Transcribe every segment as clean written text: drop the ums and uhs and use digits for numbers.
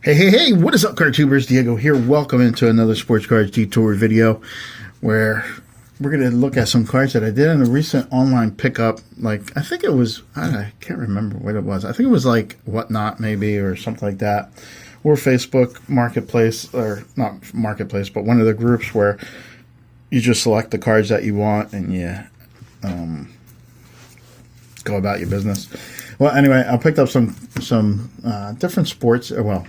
Hey, what is up, card tubers? Diego here. Welcome into another Sports Cards Detour video where we're going to look at some cards that I did in a recent online pickup. I think it was, I can't remember what it was. I think it was like Whatnot maybe or something like that. Or Facebook Marketplace, or not Marketplace, but one of the groups where you just select the cards that you want and you go about your business. Well, anyway, I picked up some different sports. Well,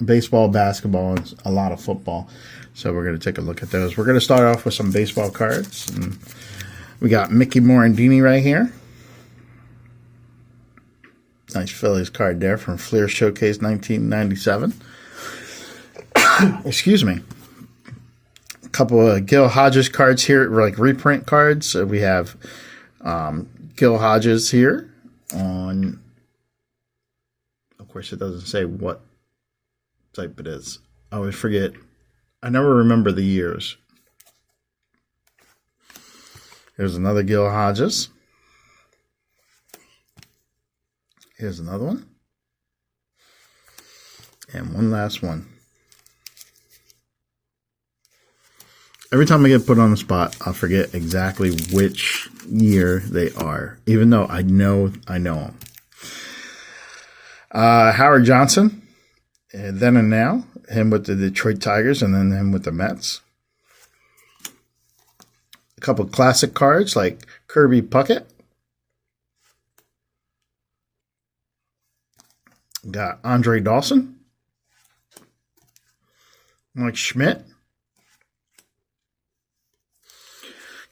baseball, basketball, and a lot of football. So we're going to take a look at those. We're going to start off with some baseball cards. And we got Mickey Morandini right here. Nice Phillies card there from Fleer Showcase 1997. Excuse me. A couple of Gil Hodges cards here, like reprint cards. So we have Gil Hodges here on, of course, it doesn't say what type it is. I always forget. I never remember the years. Here's another Gil Hodges. Here's another one. And one last one. Every time I get put on the spot, I'll forget exactly which year they are, even though I know them. Howard Johnson, Then and Now, him with the Detroit Tigers, and then him with the Mets. A couple classic cards like Kirby Puckett. Got Andre Dawson, Mike Schmidt.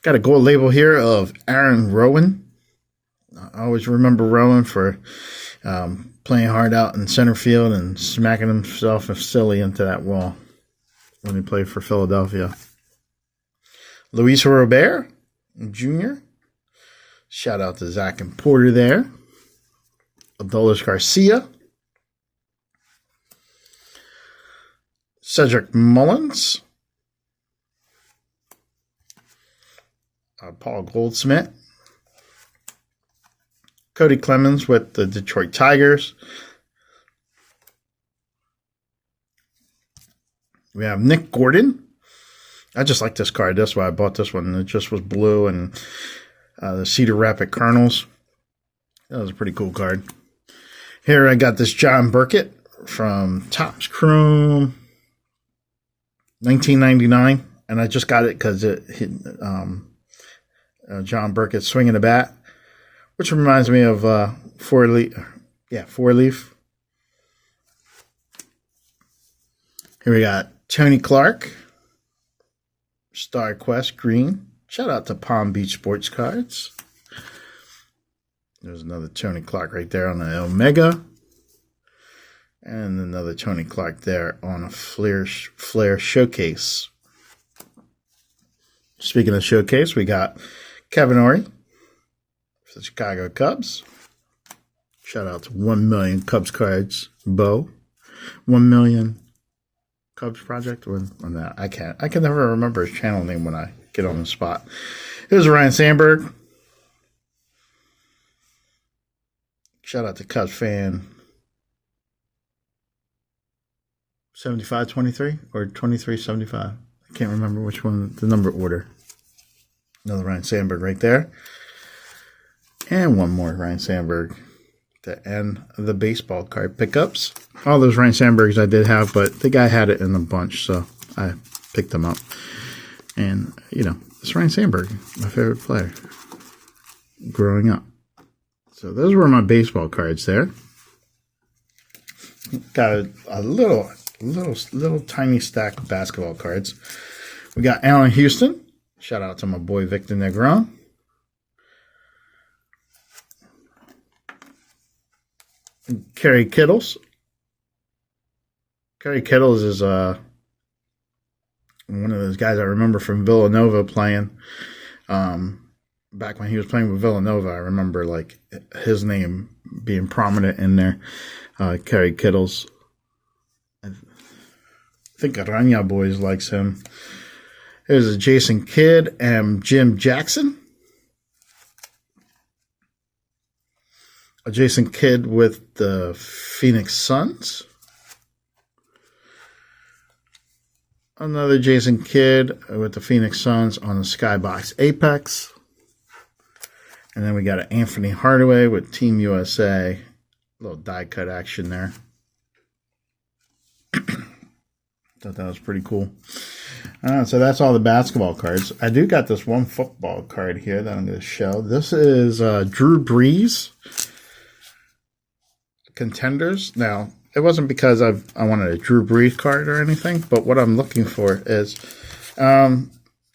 Got a gold label here of Aaron Rowan. I always remember Rowan for playing hard out in center field and smacking himself silly into that wall when he played for Philadelphia. Luis Robert Jr. Shout out to Zach and Porter there. Adolis Garcia. Cedric Mullins. Paul Goldschmidt. Cody Clemens with the Detroit Tigers. We have Nick Gordon. I just like this card. That's why I bought this one. It just was blue and the Cedar Rapids Kernels. That was a pretty cool card. Here I got this John Burkett from Topps Chrome 1999. And I just got it because John Burkett swinging the bat, which reminds me of Four Leaf. Here we got Tony Clark, Star Quest Green. Shout out to Palm Beach Sports Cards. There's another Tony Clark right there on the Omega. And another Tony Clark there on a Flair Showcase. Speaking of Showcase, we got Kevin Ory for the Chicago Cubs. Shout out to 1 million Cubs cards, Bo. 1 million Cubs Project on that. I can never remember his channel name when I get on the spot. Here's Ryan Sandberg. Shout out to Cubs fan 7523 or 2375. I can't remember which one, the number order. Another Ryan Sandberg right there. And one more Ryan Sandberg to end the baseball card pickups. All those Ryan Sandbergs I did have, but the guy had it in a bunch, so I picked them up. And, it's Ryan Sandberg, my favorite player growing up. So those were my baseball cards there. Got a little tiny stack of basketball cards. We got Allen Houston. Shout out to my boy Victor Negron. Kerry Kittles. Kerry Kittles is one of those guys I remember from Villanova playing. Back when he was playing with Villanova, I remember his name being prominent in there. Kerry Kittles. I think Aranya Boys likes him. There's a Jason Kidd and Jim Jackson. A Jason Kidd with the Phoenix Suns. another Jason Kidd with the Phoenix Suns on the Skybox Apex. And then we got an Anthony Hardaway with Team USA. A little die cut action there. Thought that was pretty cool. So that's all the basketball cards. I do got this one football card here that I'm going to show. This is Drew Brees Contenders. Now, it wasn't because I wanted a Drew Brees card or anything, but what I'm looking for is, I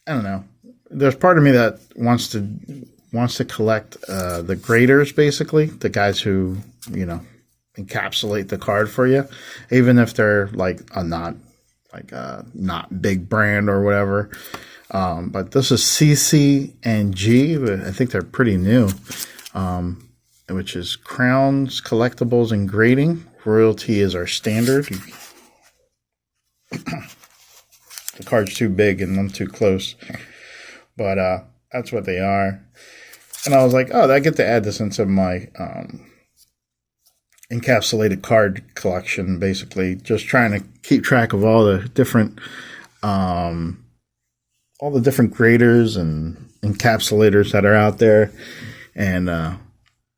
don't know. There's part of me that wants to collect the graders, basically, the guys who, encapsulate the card for you, even if they're like not big brand or whatever. But this is CC and G. I think they're pretty new, which is Crowns, Collectibles, and Grading. Royalty is our standard. The card's too big and I'm too close. But that's what they are. And I was like, oh, I get to add this into my encapsulated card collection, basically. Just trying to keep track of all the different graders and encapsulators that are out there. And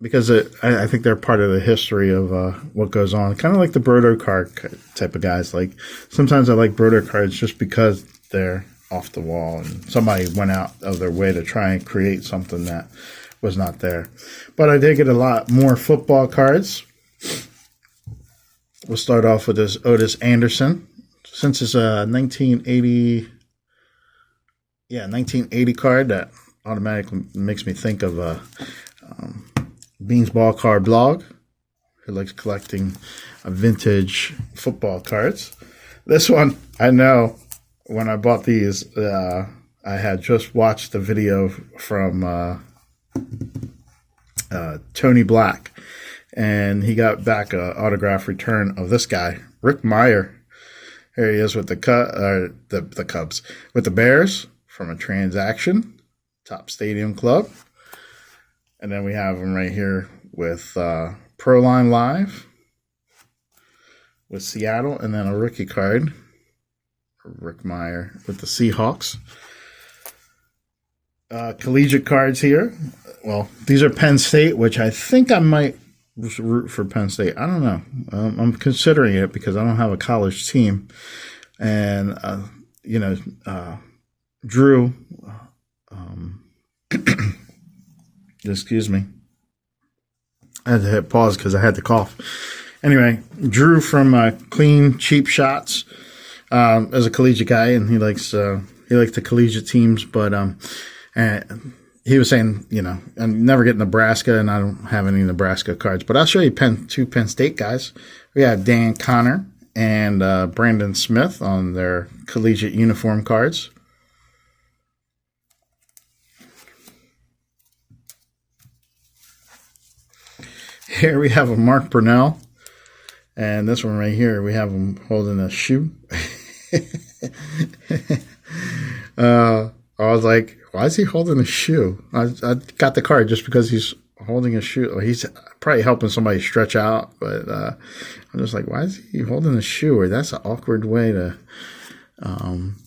because I think they're part of the history of what goes on. Kind of like the Broder card type of guys. Like, sometimes I like Broder cards just because they're off the wall and somebody went out of their way to try and create something that was not there. But I did get a lot more football cards. We'll start off with this Otis Anderson. Since it's a 1980 card, that automatically makes me think of Beans Ball Card Blog, who likes collecting vintage football cards. This one, I know when I bought these, I had just watched the video from Tony Black, and he got back an autograph return of this guy, Rick Meyer. Here he is with the Cubs, with the Bears from a transaction, Top Stadium Club. And then we have him right here with Proline Live with Seattle, and then a rookie card, Rick Meyer with the Seahawks. Collegiate cards here. Well, these are Penn State, which I think I might root for Penn State. I don't know. I'm considering it because I don't have a college team. And, Drew, excuse me. I had to hit pause because I had to cough. Anyway, Drew from Clean Cheap Shots is a collegiate guy, and he likes the collegiate teams. But and he was saying, I'm never getting Nebraska, and I don't have any Nebraska cards. But I'll show you two Penn State guys. We have Dan Connor and Brandon Smith on their collegiate uniform cards. Here we have a Mark Brunell, and this one right here, we have him holding a shoe. I was like, why is he holding a shoe? I got the card just because he's holding a shoe. He's probably helping somebody stretch out, but I'm just like, why is he holding a shoe? Or that's an awkward way to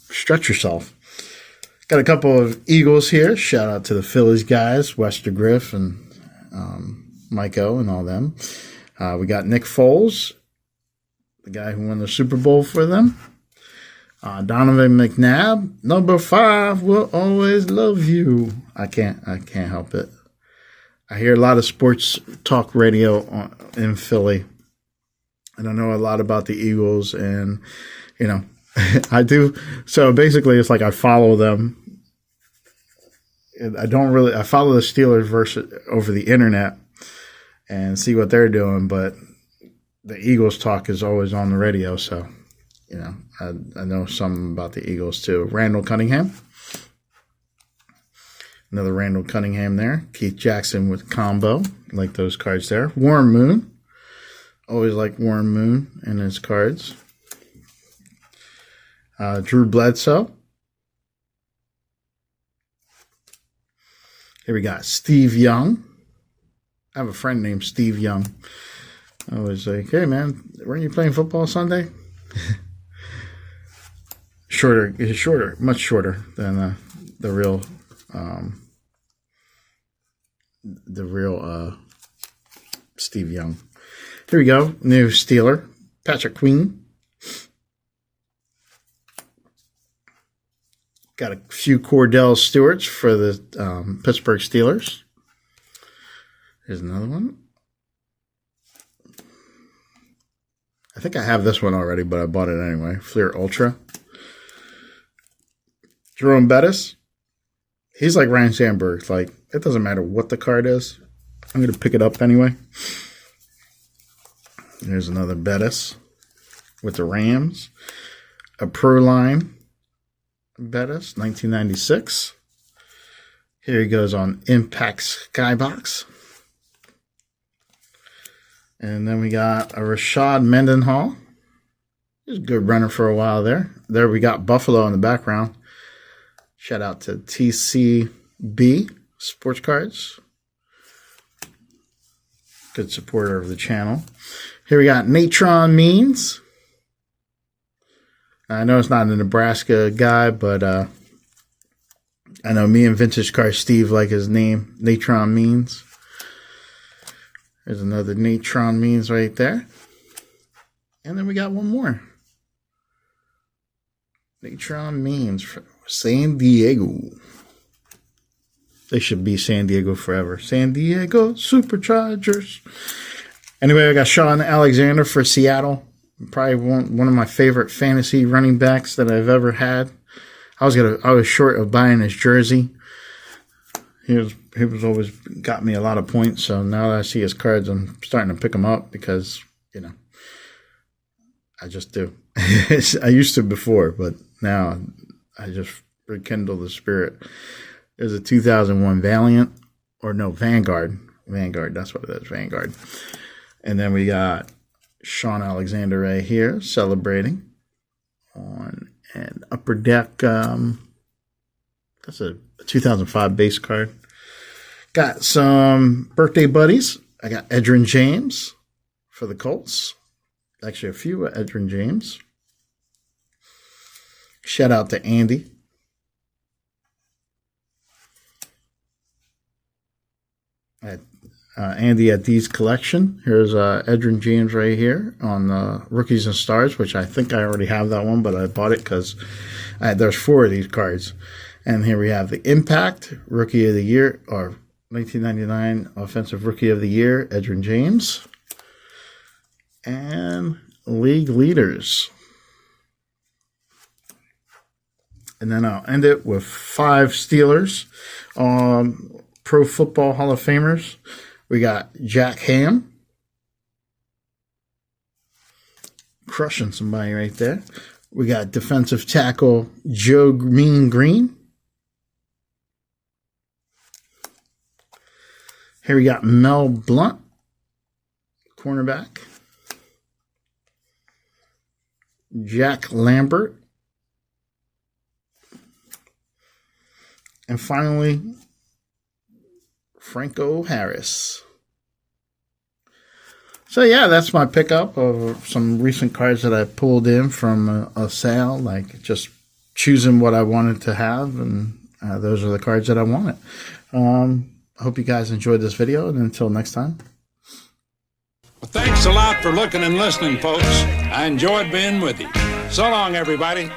stretch yourself. Got a couple of Eagles here. Shout out to the Phillies guys, Wester Griff and Mike O and all them. We got Nick Foles, the guy who won the Super Bowl for them. Donovan McNabb, number 5, will always love you. I can't help it. I hear a lot of sports talk radio in Philly, and I know a lot about the Eagles, and I do. So basically, it's like I follow them. I follow the Steelers over the internet and see what they're doing, but the Eagles talk is always on the radio, so I know something about the Eagles too. Randall Cunningham, another Randall Cunningham there. Keith Jackson with combo, like those cards there. Warren Moon, always like Warren Moon and his cards. Drew Bledsoe. Here we got Steve Young. I have a friend named Steve Young. I was like, hey man, weren't you playing football Sunday? Shorter, is shorter, much shorter than the real Steve Young. Here we go, new Steeler, Patrick Queen. Got a few Cordell Stewarts for the Pittsburgh Steelers. Here's another one. I think I have this one already, but I bought it anyway. Fleer Ultra. Jerome Bettis. He's like Ryan Sandberg. Like, it doesn't matter what the card is. I'm going to pick it up anyway. There's another Bettis with the Rams. A Pro Line Bettis, 1996. Here he goes on Impact Skybox. And then we got a Rashad Mendenhall. He's a good runner for a while there. There we got Buffalo in the background. Shout out to TCB Sports Cards. Good supporter of the channel. Here we got Natron Means. I know it's not a Nebraska guy, but I know me and Vintage Car Steve like his name, Natron Means. There's another Natron Means right there. And then we got one more. Natron Means from San Diego. They should be San Diego forever. San Diego Superchargers. Anyway, I got Sean Alexander for Seattle. Probably one of my favorite fantasy running backs that I've ever had. I was short of buying his jersey. He was always got me a lot of points. So now that I see his cards, I'm starting to pick them up because, you know, I just do. I used to before, but now I just rekindle the spirit. There's a 2001 Valiant, or no, Vanguard. Vanguard, that's what it is, Vanguard. And then we got Sean Alexander right here celebrating on an Upper Deck. That's a 2005 base card. Got some birthday buddies. I got Edgerrin James for the Colts. Actually, a few Edgerrin James. Shout out to Andy. Andy at D's Collection. Here's Edgerrin James right here on Rookies and Stars, which I think I already have that one, but I bought it because there's 4 of these cards. And here we have the Impact Rookie of the Year, or 1999 Offensive Rookie of the Year, Edgerrin James. And League Leaders. And then I'll end it with 5 Steelers. Pro Football Hall of Famers. We got Jack Ham. Crushing somebody right there. We got defensive tackle Joe Mean Green. Here we got Mel Blount, cornerback. Jack Lambert. And finally, Franco Harris. So yeah, that's my pickup of some recent cards that I pulled in from a sale, like just choosing what I wanted to have, and those are the cards that I wanted. I hope you guys enjoyed this video, and until next time. Well, thanks a lot for looking and listening, folks. I enjoyed being with you. So long, everybody.